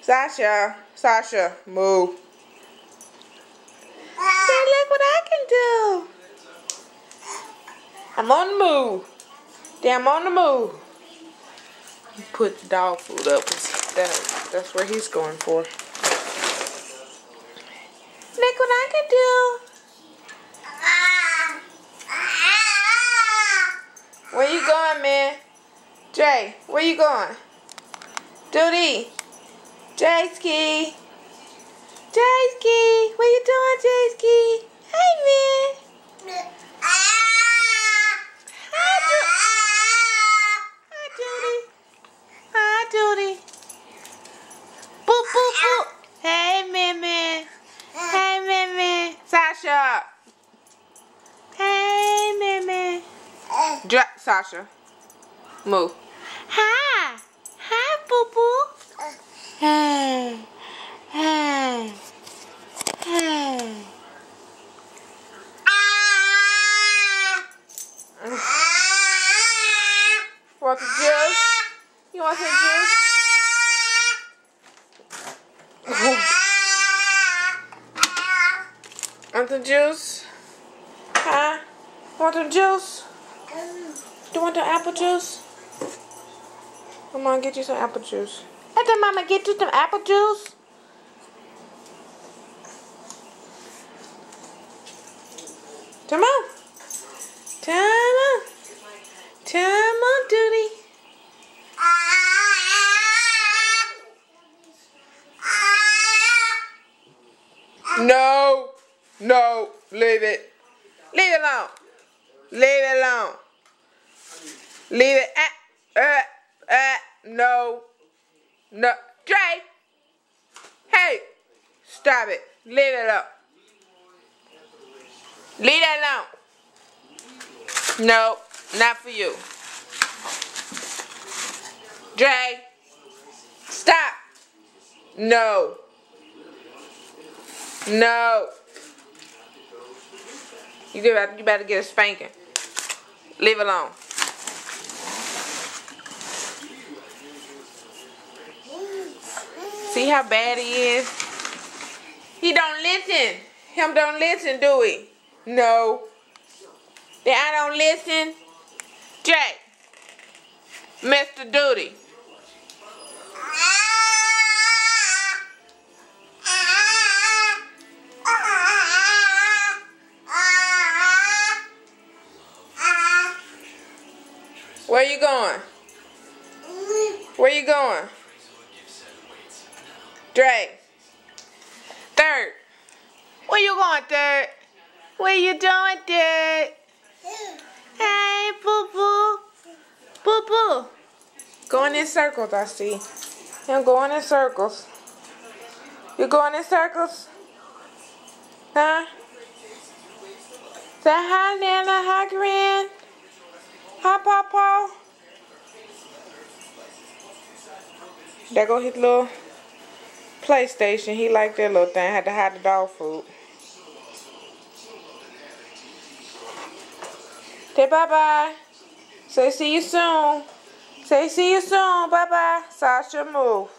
Sasha, move. Say, look what I can do. I'm on the move. Damn, on the move. Put the dog food up. That's where he's going for. Look what I can do. Where you going, man? Jay, where you going? Duty. Jayski. Jayski. What you doing, Jayski? Hey, man. Hi, Duty. Hi, Duty. Boop, boop, boop. Hey, man. Hey, man. Sasha. Hey, man. Drop, Sasha. Move. Hi. Hi, boo boo. Hey. Hey. Hey. Want some juice? You want some juice? Want some juice? Huh? Want some juice? Do you want the apple juice? Come on, get you some apple juice. Let the mama get you some apple juice. Come on. Come on. Come on, Duty. No. No. Leave it. Leave it alone. Leave it alone. Leave it. No. No. Dre. Hey. Stop it. Leave it alone. Leave that alone. No. Not for you. Dre. Stop. No. No. You better get a spanking. Leave it alone. See how bad he is? He don't listen. Him don't listen, do he? No. Then I don't listen. Jay. Mr. Duty. Where you going? Where you going? Dre. Third. Where you going, Third? Where you doing, Third? Hey, boo-boo. Boo-boo. Going in circles, I see. I'm going in circles. You going in circles? Huh? Say hi, Nana. Hi, Gran. Hi, Pawpaw. There go his little PlayStation. He liked that little thing. Had to hide the dog food. Say bye-bye. Say see you soon. Say see you soon. Bye-bye. Sasha, move.